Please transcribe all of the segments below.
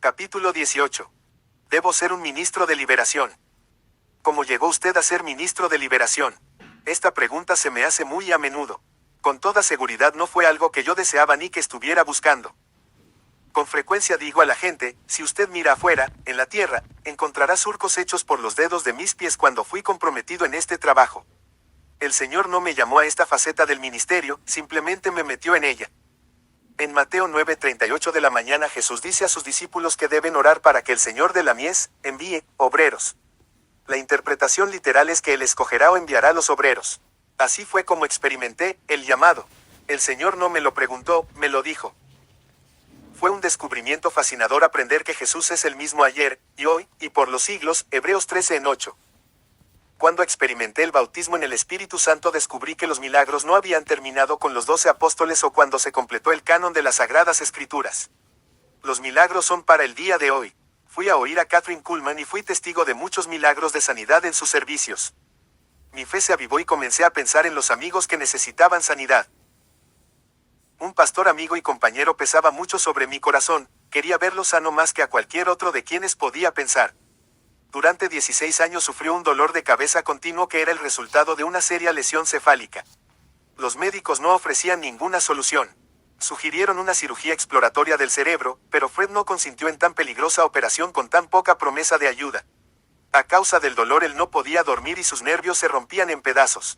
Capítulo 18. Debo ser un ministro de liberación. ¿Cómo llegó usted a ser ministro de liberación? Esta pregunta se me hace muy a menudo. Con toda seguridad no fue algo que yo deseaba ni que estuviera buscando. Con frecuencia digo a la gente, si usted mira afuera, en la tierra, encontrará surcos hechos por los dedos de mis pies cuando fui comprometido en este trabajo. El Señor no me llamó a esta faceta del ministerio, simplemente me metió en ella. En Mateo 9:38 de la mañana Jesús dice a sus discípulos que deben orar para que el Señor de la mies envíe obreros. La interpretación literal es que Él escogerá o enviará a los obreros. Así fue como experimenté el llamado. El Señor no me lo preguntó, me lo dijo. Fue un descubrimiento fascinador aprender que Jesús es el mismo ayer, y hoy, y por los siglos, Hebreos 13:8. Cuando experimenté el bautismo en el Espíritu Santo descubrí que los milagros no habían terminado con los 12 apóstoles o cuando se completó el canon de las Sagradas Escrituras. Los milagros son para el día de hoy. Fui a oír a Kathryn Kuhlman y fui testigo de muchos milagros de sanidad en sus servicios. Mi fe se avivó y comencé a pensar en los amigos que necesitaban sanidad. Un pastor amigo y compañero pesaba mucho sobre mi corazón, quería verlo sano más que a cualquier otro de quienes podía pensar. Durante 16 años sufrió un dolor de cabeza continuo que era el resultado de una seria lesión cefálica. Los médicos no ofrecían ninguna solución. Sugirieron una cirugía exploratoria del cerebro, pero Fred no consintió en tan peligrosa operación con tan poca promesa de ayuda. A causa del dolor él no podía dormir y sus nervios se rompían en pedazos.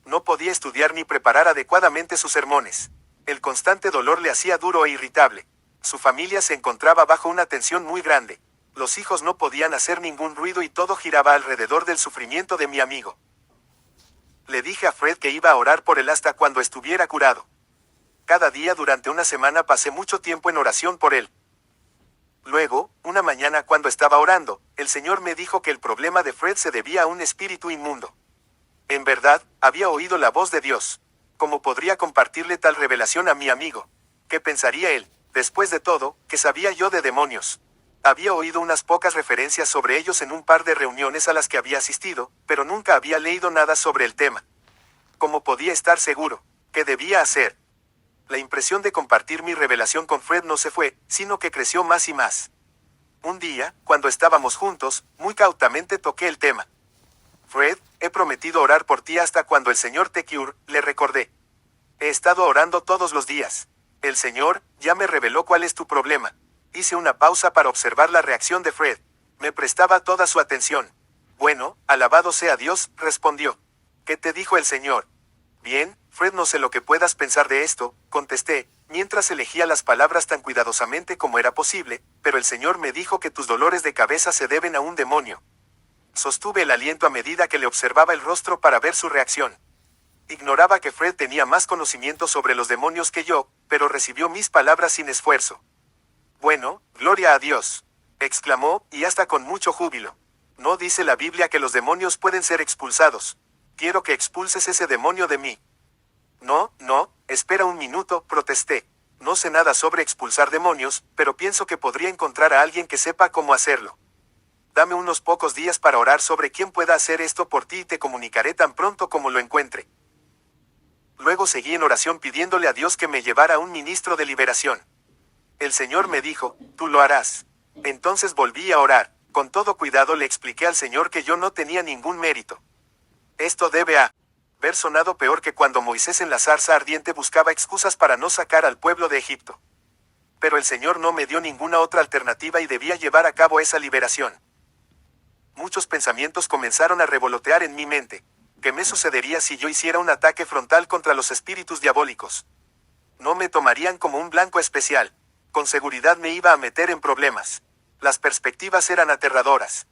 No podía estudiar ni preparar adecuadamente sus sermones. El constante dolor le hacía duro e irritable. Su familia se encontraba bajo una tensión muy grande. Los hijos no podían hacer ningún ruido y todo giraba alrededor del sufrimiento de mi amigo. Le dije a Fred que iba a orar por él hasta cuando estuviera curado. Cada día durante una semana pasé mucho tiempo en oración por él. Luego, una mañana cuando estaba orando, el Señor me dijo que el problema de Fred se debía a un espíritu inmundo. En verdad, había oído la voz de Dios. ¿Cómo podría compartirle tal revelación a mi amigo? ¿Qué pensaría él? Después de todo, ¿qué sabía yo de demonios? Había oído unas pocas referencias sobre ellos en un par de reuniones a las que había asistido, pero nunca había leído nada sobre el tema. ¿Cómo podía estar seguro? ¿Qué debía hacer? La impresión de compartir mi revelación con Fred no se fue, sino que creció más y más. Un día, cuando estábamos juntos, muy cautamente toqué el tema. Fred, he prometido orar por ti hasta cuando el Señor te cure, le recordé. He estado orando todos los días. El Señor ya me reveló cuál es tu problema. Hice una pausa para observar la reacción de Fred. Me prestaba toda su atención. Bueno, alabado sea Dios, respondió. ¿Qué te dijo el Señor? Bien, Fred, no sé lo que puedas pensar de esto, contesté, mientras elegía las palabras tan cuidadosamente como era posible, pero el Señor me dijo que tus dolores de cabeza se deben a un demonio. Sostuve el aliento a medida que le observaba el rostro para ver su reacción. Ignoraba que Fred tenía más conocimiento sobre los demonios que yo, pero recibió mis palabras sin esfuerzo. Bueno, gloria a Dios, exclamó, y hasta con mucho júbilo. ¿No dice la Biblia que los demonios pueden ser expulsados? Quiero que expulses ese demonio de mí. No, espera un minuto, protesté. No sé nada sobre expulsar demonios, pero pienso que podría encontrar a alguien que sepa cómo hacerlo. Dame unos pocos días para orar sobre quién pueda hacer esto por ti y te comunicaré tan pronto como lo encuentre. Luego seguí en oración pidiéndole a Dios que me llevara a un ministro de liberación. El Señor me dijo, tú lo harás. Entonces volví a orar. Con todo cuidado le expliqué al Señor que yo no tenía ningún mérito. Esto debe haber sonado peor que cuando Moisés en la zarza ardiente buscaba excusas para no sacar al pueblo de Egipto. Pero el Señor no me dio ninguna otra alternativa y debía llevar a cabo esa liberación. Muchos pensamientos comenzaron a revolotear en mi mente. ¿Qué me sucedería si yo hiciera un ataque frontal contra los espíritus diabólicos? No me tomarían como un blanco especial. Con seguridad me iba a meter en problemas. Las perspectivas eran aterradoras.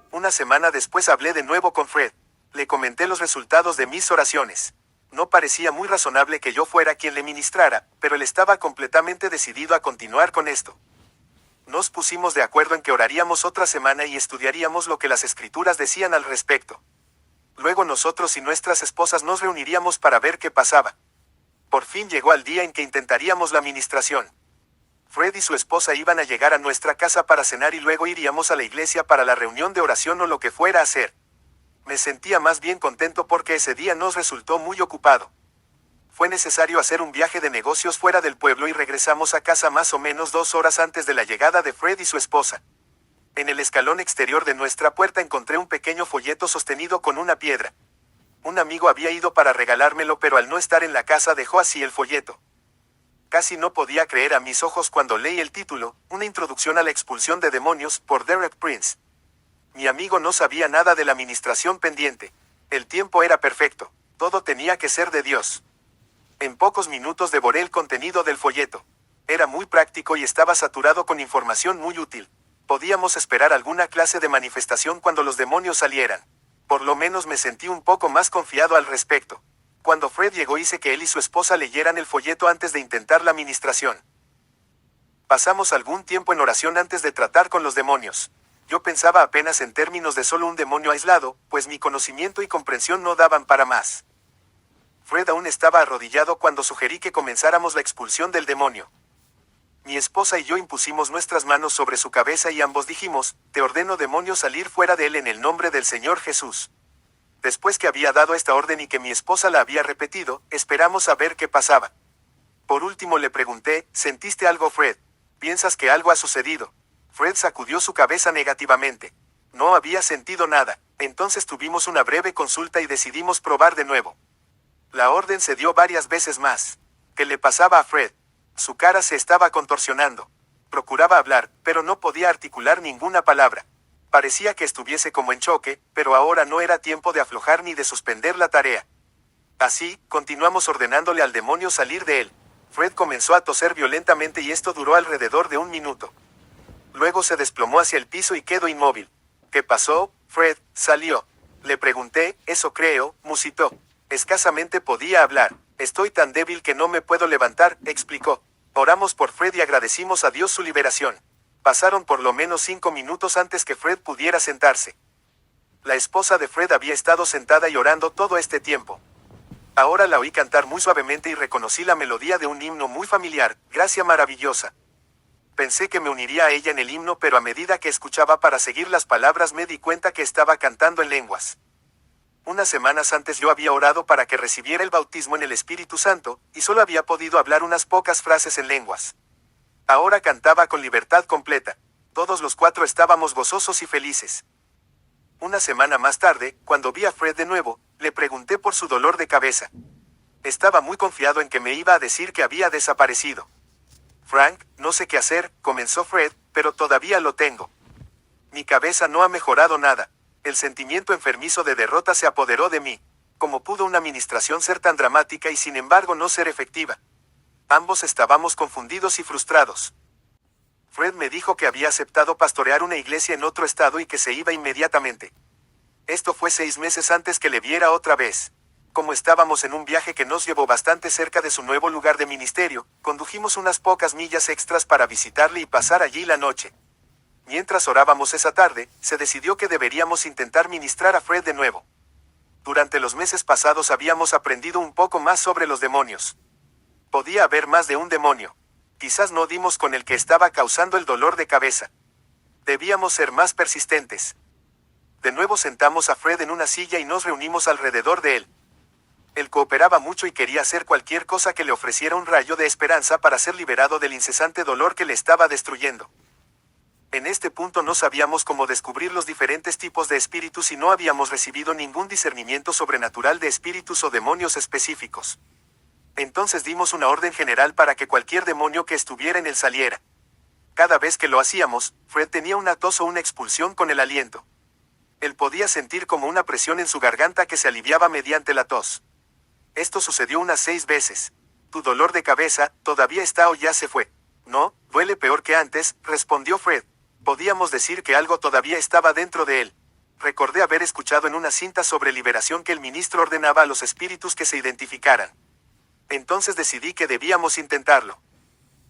Una semana después hablé de nuevo con Fred. Le comenté los resultados de mis oraciones. No parecía muy razonable que yo fuera quien le ministrara, pero él estaba completamente decidido a continuar con esto. Nos pusimos de acuerdo en que oraríamos otra semana y estudiaríamos lo que las Escrituras decían al respecto. Luego nosotros y nuestras esposas nos reuniríamos para ver qué pasaba. Por fin llegó el día en que intentaríamos la ministración. Fred y su esposa iban a llegar a nuestra casa para cenar y luego iríamos a la iglesia para la reunión de oración o lo que fuera a hacer. Me sentía más bien contento porque ese día nos resultó muy ocupado. Fue necesario hacer un viaje de negocios fuera del pueblo y regresamos a casa más o menos 2 horas antes de la llegada de Fred y su esposa. En el escalón exterior de nuestra puerta encontré un pequeño folleto sostenido con una piedra. Un amigo había ido para regalármelo, pero al no estar en la casa dejó así el folleto. Casi no podía creer a mis ojos cuando leí el título, Una introducción a la expulsión de demonios, por Derek Prince. Mi amigo no sabía nada de la ministración pendiente. El tiempo era perfecto. Todo tenía que ser de Dios. En pocos minutos devoré el contenido del folleto. Era muy práctico y estaba saturado con información muy útil. Podíamos esperar alguna clase de manifestación cuando los demonios salieran. Por lo menos me sentí un poco más confiado al respecto. Cuando Fred llegó hice que él y su esposa leyeran el folleto antes de intentar la ministración. Pasamos algún tiempo en oración antes de tratar con los demonios. Yo pensaba apenas en términos de solo un demonio aislado, pues mi conocimiento y comprensión no daban para más. Fred aún estaba arrodillado cuando sugerí que comenzáramos la expulsión del demonio. Mi esposa y yo impusimos nuestras manos sobre su cabeza y ambos dijimos, te ordeno demonio salir fuera de él en el nombre del Señor Jesús. Después que había dado esta orden y que mi esposa la había repetido, esperamos a ver qué pasaba. Por último le pregunté, ¿sentiste algo, Fred? ¿Piensas que algo ha sucedido? Fred sacudió su cabeza negativamente. No había sentido nada. Entonces tuvimos una breve consulta y decidimos probar de nuevo. La orden se dio varias veces más. ¿Qué le pasaba a Fred? Su cara se estaba contorsionando. Procuraba hablar, pero no podía articular ninguna palabra. Parecía que estuviese como en choque, pero ahora no era tiempo de aflojar ni de suspender la tarea. Así, continuamos ordenándole al demonio salir de él. Fred comenzó a toser violentamente y esto duró alrededor de 1 minuto. Luego se desplomó hacia el piso y quedó inmóvil. ¿Qué pasó? Fred salió. Le pregunté, eso creo, musitó. Escasamente podía hablar. Estoy tan débil que no me puedo levantar, explicó. Oramos por Fred y agradecimos a Dios su liberación. Pasaron por lo menos 5 minutos antes que Fred pudiera sentarse. La esposa de Fred había estado sentada y orando todo este tiempo. Ahora la oí cantar muy suavemente y reconocí la melodía de un himno muy familiar, Gracia Maravillosa. Pensé que me uniría a ella en el himno, pero a medida que escuchaba para seguir las palabras me di cuenta que estaba cantando en lenguas. Unas semanas antes yo había orado para que recibiera el bautismo en el Espíritu Santo, y solo había podido hablar unas pocas frases en lenguas. Ahora cantaba con libertad completa. Todos los 4 estábamos gozosos y felices. Una semana más tarde, cuando vi a Fred de nuevo, le pregunté por su dolor de cabeza. Estaba muy confiado en que me iba a decir que había desaparecido. Frank, no sé qué hacer, comenzó Fred, pero todavía lo tengo. Mi cabeza no ha mejorado nada. El sentimiento enfermizo de derrota se apoderó de mí. ¿Cómo pudo una administración ser tan dramática y sin embargo no ser efectiva? Ambos estábamos confundidos y frustrados. Fred me dijo que había aceptado pastorear una iglesia en otro estado y que se iba inmediatamente. Esto fue 6 meses antes que le viera otra vez. Como estábamos en un viaje que nos llevó bastante cerca de su nuevo lugar de ministerio, condujimos unas pocas millas extras para visitarle y pasar allí la noche. Mientras orábamos esa tarde, se decidió que deberíamos intentar ministrar a Fred de nuevo. Durante los meses pasados habíamos aprendido un poco más sobre los demonios. Podía haber más de un demonio. Quizás no dimos con el que estaba causando el dolor de cabeza. Debíamos ser más persistentes. De nuevo sentamos a Fred en una silla y nos reunimos alrededor de él. Él cooperaba mucho y quería hacer cualquier cosa que le ofreciera un rayo de esperanza para ser liberado del incesante dolor que le estaba destruyendo. En este punto no sabíamos cómo descubrir los diferentes tipos de espíritus y no habíamos recibido ningún discernimiento sobrenatural de espíritus o demonios específicos. Entonces dimos una orden general para que cualquier demonio que estuviera en él saliera. Cada vez que lo hacíamos, Fred tenía una tos o una expulsión con el aliento. Él podía sentir como una presión en su garganta que se aliviaba mediante la tos. Esto sucedió unas 6 veces. ¿Tu dolor de cabeza todavía está o ya se fue? No, duele peor que antes, respondió Fred. Podíamos decir que algo todavía estaba dentro de él. Recordé haber escuchado en una cinta sobre liberación que el ministro ordenaba a los espíritus que se identificaran. Entonces decidí que debíamos intentarlo.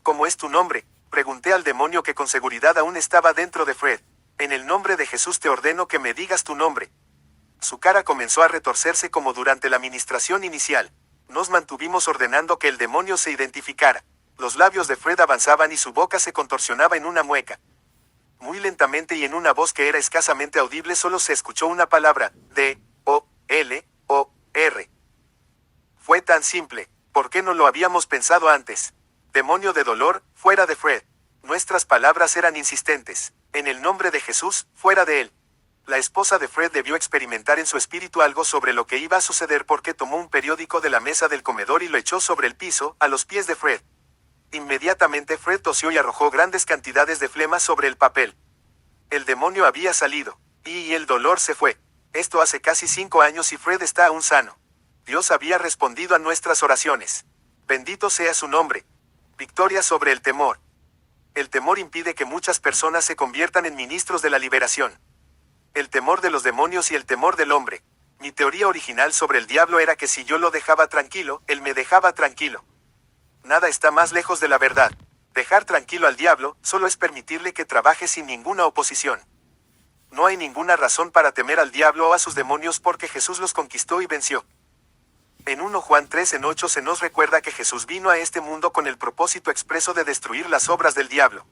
¿Cómo es tu nombre?, pregunté al demonio que con seguridad aún estaba dentro de Fred. En el nombre de Jesús te ordeno que me digas tu nombre. Su cara comenzó a retorcerse como durante la ministración inicial. Nos mantuvimos ordenando que el demonio se identificara. Los labios de Fred avanzaban y su boca se contorsionaba en una mueca. Muy lentamente y en una voz que era escasamente audible solo se escuchó una palabra, D-O-L-O-R. Fue tan simple. ¿Por qué no lo habíamos pensado antes? Demonio de dolor, fuera de Fred. Nuestras palabras eran insistentes. En el nombre de Jesús, fuera de él. La esposa de Fred debió experimentar en su espíritu algo sobre lo que iba a suceder porque tomó un periódico de la mesa del comedor y lo echó sobre el piso, a los pies de Fred. Inmediatamente Fred tosió y arrojó grandes cantidades de flema sobre el papel. El demonio había salido. Y el dolor se fue. Esto hace casi 5 años y Fred está aún sano. Dios había respondido a nuestras oraciones. Bendito sea su nombre. Victoria sobre el temor. El temor impide que muchas personas se conviertan en ministros de la liberación. El temor de los demonios y el temor del hombre. Mi teoría original sobre el diablo era que si yo lo dejaba tranquilo, él me dejaba tranquilo. Nada está más lejos de la verdad. Dejar tranquilo al diablo solo es permitirle que trabaje sin ninguna oposición. No hay ninguna razón para temer al diablo o a sus demonios porque Jesús los conquistó y venció. En 1 Juan 3:8 se nos recuerda que Jesús vino a este mundo con el propósito expreso de destruir las obras del diablo.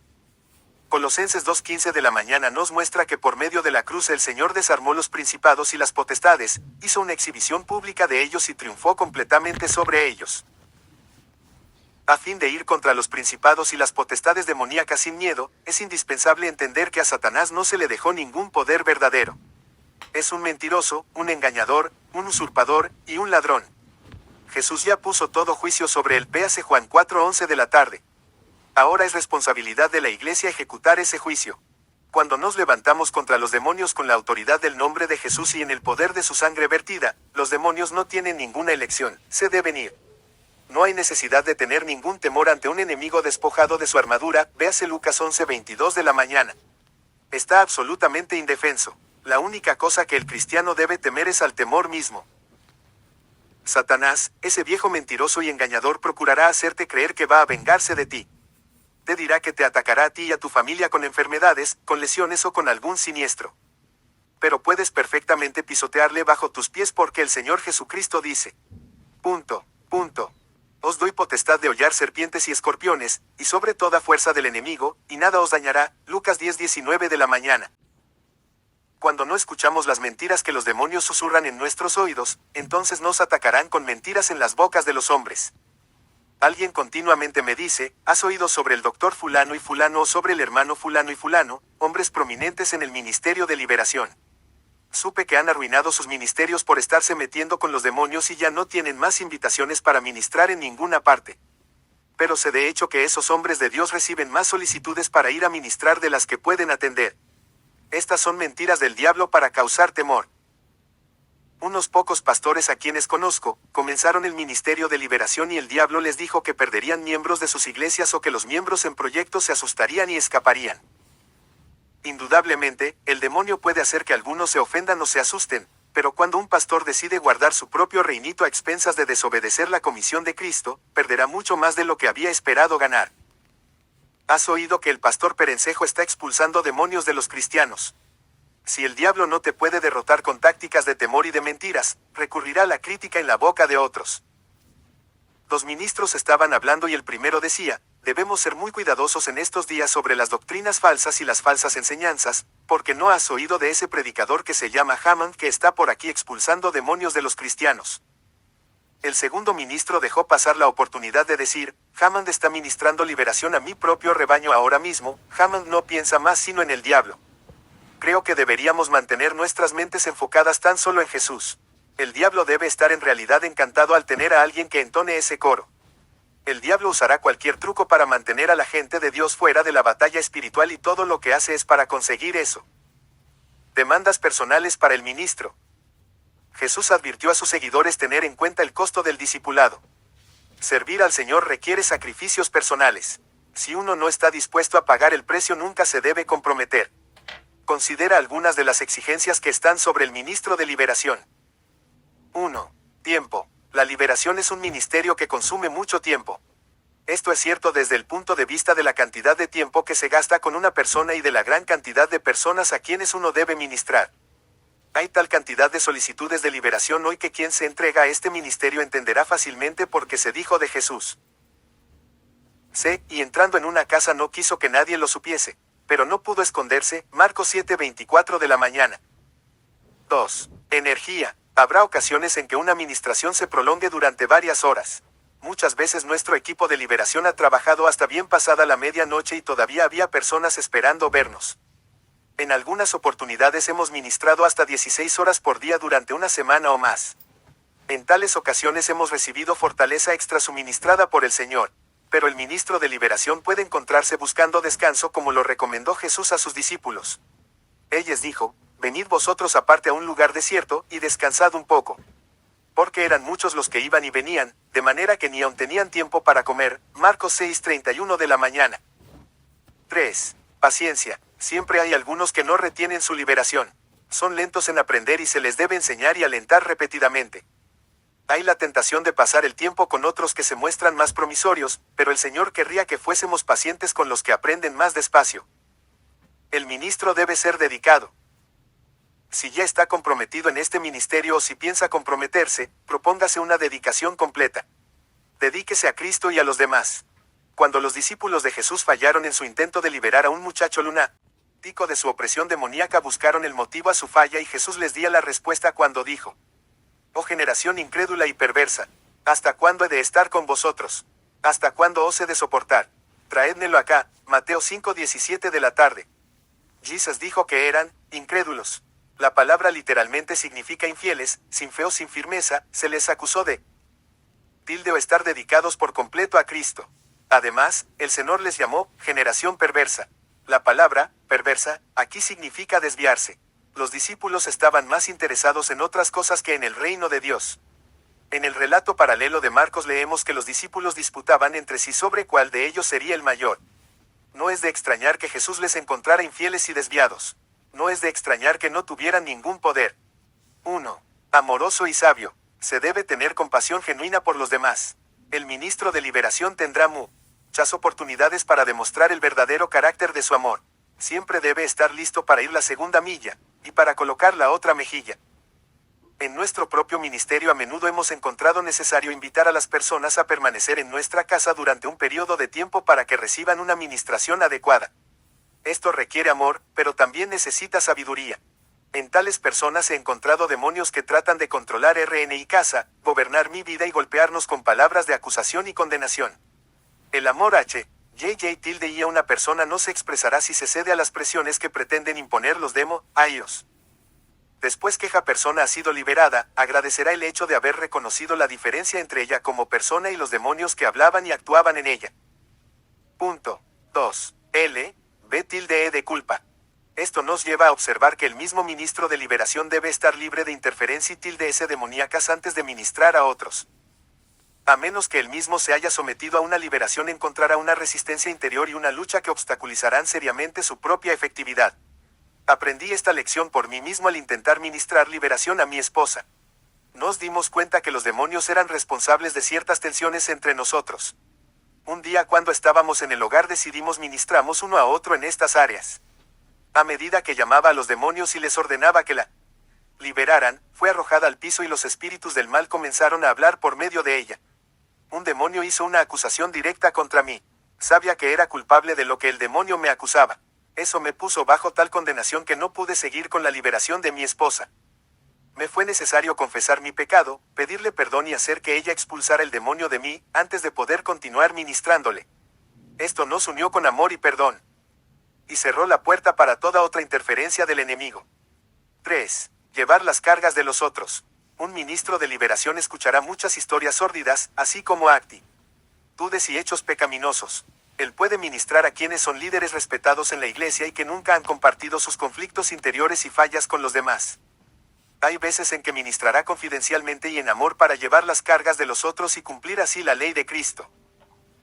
Colosenses 2:15 de la mañana nos muestra que por medio de la cruz el Señor desarmó los principados y las potestades, hizo una exhibición pública de ellos y triunfó completamente sobre ellos. A fin de ir contra los principados y las potestades demoníacas sin miedo, es indispensable entender que a Satanás no se le dejó ningún poder verdadero. Es un mentiroso, un engañador, un usurpador, y un ladrón. Jesús ya puso todo juicio sobre él. Véase Juan 4:11 de la tarde. Ahora es responsabilidad de la Iglesia ejecutar ese juicio. Cuando nos levantamos contra los demonios con la autoridad del nombre de Jesús y en el poder de su sangre vertida, los demonios no tienen ninguna elección, se deben ir. No hay necesidad de tener ningún temor ante un enemigo despojado de su armadura. Véase Lucas 11:22 de la mañana. Está absolutamente indefenso. La única cosa que el cristiano debe temer es al temor mismo. Satanás, ese viejo mentiroso y engañador, procurará hacerte creer que va a vengarse de ti. Te dirá que te atacará a ti y a tu familia con enfermedades, con lesiones o con algún siniestro. Pero puedes perfectamente pisotearle bajo tus pies porque el Señor Jesucristo dice: Os doy potestad de hollar serpientes y escorpiones, y sobre toda fuerza del enemigo, y nada os dañará. Lucas 10:19 de la mañana. Cuando no escuchamos las mentiras que los demonios susurran en nuestros oídos, entonces nos atacarán con mentiras en las bocas de los hombres. Alguien continuamente me dice: ¿has oído sobre el doctor fulano y fulano o sobre el hermano fulano y fulano, hombres prominentes en el ministerio de liberación? Supe que han arruinado sus ministerios por estarse metiendo con los demonios y ya no tienen más invitaciones para ministrar en ninguna parte. Pero sé de hecho que esos hombres de Dios reciben más solicitudes para ir a ministrar de las que pueden atender. Estas son mentiras del diablo para causar temor. Unos pocos pastores a quienes conozco, comenzaron el ministerio de liberación y el diablo les dijo que perderían miembros de sus iglesias o que los miembros en proyectos se asustarían y escaparían. Indudablemente, el demonio puede hacer que algunos se ofendan o se asusten, pero cuando un pastor decide guardar su propio reinito a expensas de desobedecer la comisión de Cristo, perderá mucho más de lo que había esperado ganar. ¿Has oído que el pastor Perencejo está expulsando demonios de los cristianos? Si el diablo no te puede derrotar con tácticas de temor y de mentiras, recurrirá a la crítica en la boca de otros. Dos ministros estaban hablando y el primero decía: debemos ser muy cuidadosos en estos días sobre las doctrinas falsas y las falsas enseñanzas, porque no has oído de ese predicador que se llama Hammond que está por aquí expulsando demonios de los cristianos. El segundo ministro dejó pasar la oportunidad de decir: Hammond está ministrando liberación a mi propio rebaño ahora mismo. Hammond no piensa más sino en el diablo. Creo que deberíamos mantener nuestras mentes enfocadas tan solo en Jesús. El diablo debe estar en realidad encantado al tener a alguien que entone ese coro. El diablo usará cualquier truco para mantener a la gente de Dios fuera de la batalla espiritual y todo lo que hace es para conseguir eso. Demandas personales para el ministro. Jesús advirtió a sus seguidores tener en cuenta el costo del discipulado. Servir al Señor requiere sacrificios personales. Si uno no está dispuesto a pagar el precio, nunca se debe comprometer. Considera algunas de las exigencias que están sobre el ministro de liberación. 1. Tiempo. La liberación es un ministerio que consume mucho tiempo. Esto es cierto desde el punto de vista de la cantidad de tiempo que se gasta con una persona y de la gran cantidad de personas a quienes uno debe ministrar. Hay tal cantidad de solicitudes de liberación hoy que quien se entrega a este ministerio entenderá fácilmente porque se dijo de Jesús. Y entrando en una casa no quiso que nadie lo supiese, pero no pudo esconderse. Marcos 7:24 de la mañana. 2. Energía. Habrá ocasiones en que una ministración se prolongue durante varias horas. Muchas veces nuestro equipo de liberación ha trabajado hasta bien pasada la medianoche y todavía había personas esperando vernos. En algunas oportunidades hemos ministrado hasta 16 horas por día durante una semana o más. En tales ocasiones hemos recibido fortaleza extra suministrada por el Señor, pero el ministro de liberación puede encontrarse buscando descanso como lo recomendó Jesús a sus discípulos. Él les dijo: venid vosotros aparte a un lugar desierto, y descansad un poco. Porque eran muchos los que iban y venían, de manera que ni aun tenían tiempo para comer. Marcos 6:31 de la mañana. 3. Paciencia. Siempre hay algunos que no retienen su liberación. Son lentos en aprender y se les debe enseñar y alentar repetidamente. Hay la tentación de pasar el tiempo con otros que se muestran más promisorios, pero el Señor querría que fuésemos pacientes con los que aprenden más despacio. El ministro debe ser dedicado. Si ya está comprometido en este ministerio o si piensa comprometerse, propóngase una dedicación completa. Dedíquese a Cristo y a los demás. Cuando los discípulos de Jesús fallaron en su intento de liberar a un muchacho lunático de su opresión demoníaca, buscaron el motivo a su falla y Jesús les dio la respuesta cuando dijo: oh generación incrédula y perversa, ¿hasta cuándo he de estar con vosotros? ¿Hasta cuándo os he de soportar? Traédmelo acá. Mateo 5:17 de la tarde. Jesús dijo que eran incrédulos. La palabra literalmente significa infieles, sin fe o sin firmeza. Se les acusó de tilde o estar dedicados por completo a Cristo. Además, el Señor les llamó generación perversa. La palabra perversa aquí significa desviarse. Los discípulos estaban más interesados en otras cosas que en el reino de Dios. En el relato paralelo de Marcos leemos que los discípulos disputaban entre sí sobre cuál de ellos sería el mayor. No es de extrañar que Jesús les encontrara infieles y desviados. No es de extrañar que no tuvieran ningún poder. 1. Amoroso y sabio. Se debe tener compasión genuina por los demás. El ministro de liberación tendrá muchas oportunidades para demostrar el verdadero carácter de su amor. Siempre debe estar listo para ir la segunda milla, y para colocar la otra mejilla. En nuestro propio ministerio a menudo hemos encontrado necesario invitar a las personas a permanecer en nuestra casa durante un periodo de tiempo para que reciban una ministración adecuada. Esto requiere amor, pero también necesita sabiduría. En tales personas he encontrado demonios que tratan de controlar RNI casa, gobernar mi vida y golpearnos con palabras de acusación y condenación. El amor y a una persona no se expresará si se cede a las presiones que pretenden imponer los demonios. Después que esa persona ha sido liberada, agradecerá el hecho de haber reconocido la diferencia entre ella como persona y los demonios que hablaban y actuaban en ella. Punto 2. B de culpa. Esto nos lleva a observar que el mismo ministro de liberación debe estar libre de interferencia y s demoníacas antes de ministrar a otros. A menos que él mismo se haya sometido a una liberación, encontrará una resistencia interior y una lucha que obstaculizarán seriamente su propia efectividad. Aprendí esta lección por mí mismo al intentar ministrar liberación a mi esposa. Nos dimos cuenta que los demonios eran responsables de ciertas tensiones entre nosotros. Un día cuando estábamos en el hogar decidimos ministramos uno a otro en estas áreas. A medida que llamaba a los demonios y les ordenaba que la liberaran, fue arrojada al piso y los espíritus del mal comenzaron a hablar por medio de ella. Un demonio hizo una acusación directa contra mí. Sabía que era culpable de lo que el demonio me acusaba. Eso me puso bajo tal condenación que no pude seguir con la liberación de mi esposa. Me fue necesario confesar mi pecado, pedirle perdón y hacer que ella expulsara el demonio de mí, antes de poder continuar ministrándole. Esto nos unió con amor y perdón. Y cerró la puerta para toda otra interferencia del enemigo. 3. Llevar las cargas de los otros. Un ministro de liberación escuchará muchas historias sórdidas, así como actitudes y hechos pecaminosos. Él puede ministrar a quienes son líderes respetados en la iglesia y que nunca han compartido sus conflictos interiores y fallas con los demás. Hay veces en que ministrará confidencialmente y en amor para llevar las cargas de los otros y cumplir así la ley de Cristo.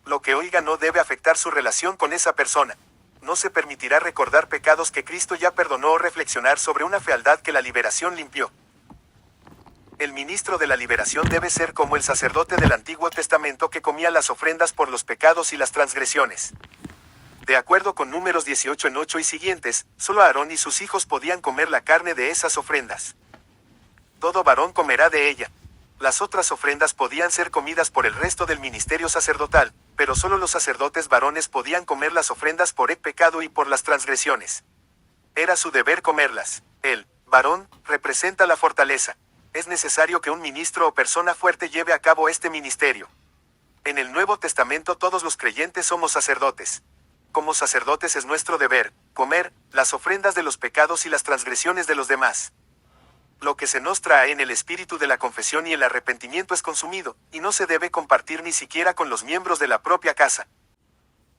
Lo que oiga no debe afectar su relación con esa persona. No se permitirá recordar pecados que Cristo ya perdonó o reflexionar sobre una fealdad que la liberación limpió. El ministro de la liberación debe ser como el sacerdote del Antiguo Testamento que comía las ofrendas por los pecados y las transgresiones. De acuerdo con Números 18 en 8 y siguientes, solo Aarón y sus hijos podían comer la carne de esas ofrendas. Todo varón comerá de ella. Las otras ofrendas podían ser comidas por el resto del ministerio sacerdotal, pero solo los sacerdotes varones podían comer las ofrendas por el pecado y por las transgresiones. Era su deber comerlas. El varón representa la fortaleza. Es necesario que un ministro o persona fuerte lleve a cabo este ministerio. En el Nuevo Testamento todos los creyentes somos sacerdotes. Como sacerdotes es nuestro deber comer las ofrendas de los pecados y las transgresiones de los demás. Lo que se nos trae en el espíritu de la confesión y el arrepentimiento es consumido, y no se debe compartir ni siquiera con los miembros de la propia casa.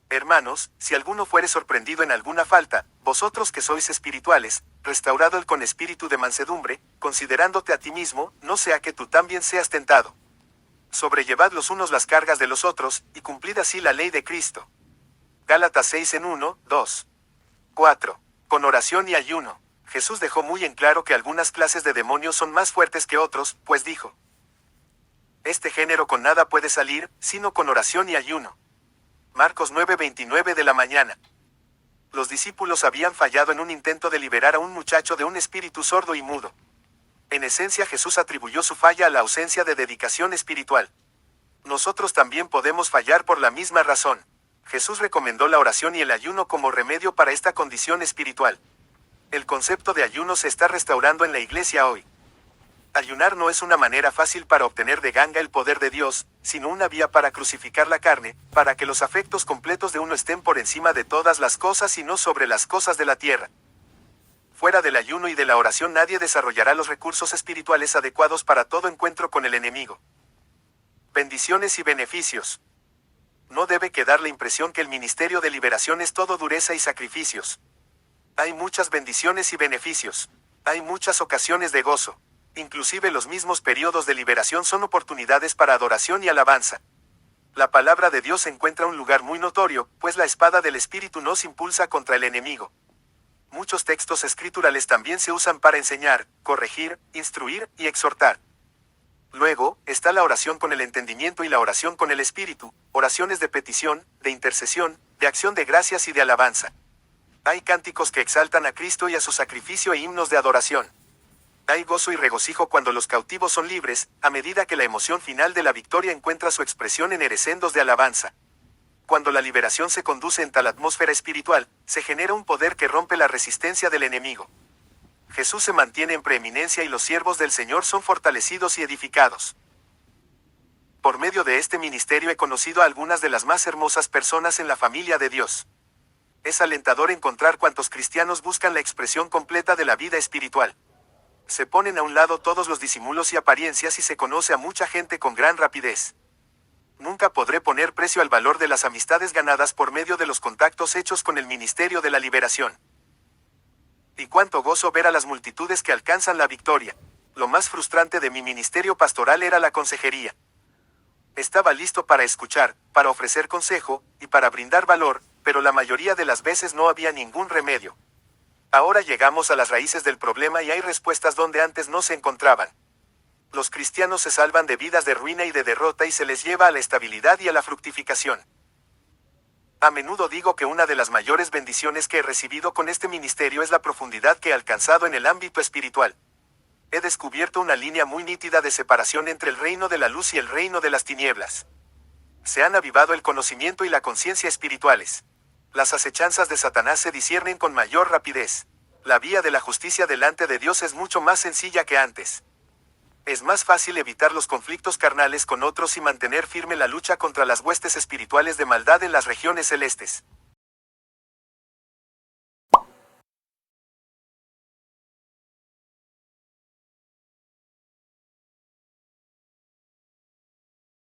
Hermanos, si alguno fuere sorprendido en alguna falta, vosotros que sois espirituales, restaurad el con espíritu de mansedumbre, considerándote a ti mismo, no sea que tú también seas tentado. Sobrellevad los unos las cargas de los otros, y cumplid así la ley de Cristo. Gálatas 6 en 1, 2. 4. Con oración y ayuno. Jesús dejó muy en claro que algunas clases de demonios son más fuertes que otros, pues dijo: este género con nada puede salir, sino con oración y ayuno. Marcos 9:29 de la mañana. Los discípulos habían fallado en un intento de liberar a un muchacho de un espíritu sordo y mudo. En esencia Jesús atribuyó su falla a la ausencia de dedicación espiritual. Nosotros también podemos fallar por la misma razón. Jesús recomendó la oración y el ayuno como remedio para esta condición espiritual. El concepto de ayuno se está restaurando en la iglesia hoy. Ayunar no es una manera fácil para obtener de ganga el poder de Dios, sino una vía para crucificar la carne, para que los afectos completos de uno estén por encima de todas las cosas y no sobre las cosas de la tierra. Fuera del ayuno y de la oración nadie desarrollará los recursos espirituales adecuados para todo encuentro con el enemigo. Bendiciones y beneficios. No debe quedar la impresión que el ministerio de liberación es todo dureza y sacrificios. Hay muchas bendiciones y beneficios. Hay muchas ocasiones de gozo. Inclusive los mismos periodos de liberación son oportunidades para adoración y alabanza. La palabra de Dios encuentra un lugar muy notorio, pues la espada del Espíritu nos impulsa contra el enemigo. Muchos textos escriturales también se usan para enseñar, corregir, instruir y exhortar. Luego, está la oración con el entendimiento y la oración con el Espíritu, oraciones de petición, de intercesión, de acción de gracias y de alabanza. Hay cánticos que exaltan a Cristo y a su sacrificio e himnos de adoración. Hay gozo y regocijo cuando los cautivos son libres, a medida que la emoción final de la victoria encuentra su expresión en erecendos de alabanza. Cuando la liberación se conduce en tal atmósfera espiritual, se genera un poder que rompe la resistencia del enemigo. Jesús se mantiene en preeminencia y los siervos del Señor son fortalecidos y edificados. Por medio de este ministerio he conocido a algunas de las más hermosas personas en la familia de Dios. Es alentador encontrar cuantos cristianos buscan la expresión completa de la vida espiritual. Se ponen a un lado todos los disimulos y apariencias y se conoce a mucha gente con gran rapidez. Nunca podré poner precio al valor de las amistades ganadas por medio de los contactos hechos con el ministerio de la liberación. Y cuánto gozo ver a las multitudes que alcanzan la victoria. Lo más frustrante de mi ministerio pastoral era la consejería. Estaba listo para escuchar, para ofrecer consejo, y para brindar valor, pero la mayoría de las veces no había ningún remedio. Ahora llegamos a las raíces del problema y hay respuestas donde antes no se encontraban. Los cristianos se salvan de vidas de ruina y de derrota y se les lleva a la estabilidad y a la fructificación. A menudo digo que una de las mayores bendiciones que he recibido con este ministerio es la profundidad que he alcanzado en el ámbito espiritual. He descubierto una línea muy nítida de separación entre el reino de la luz y el reino de las tinieblas. Se han avivado el conocimiento y la conciencia espirituales. Las acechanzas de Satanás se disciernen con mayor rapidez. La vía de la justicia delante de Dios es mucho más sencilla que antes. Es más fácil evitar los conflictos carnales con otros y mantener firme la lucha contra las huestes espirituales de maldad en las regiones celestes.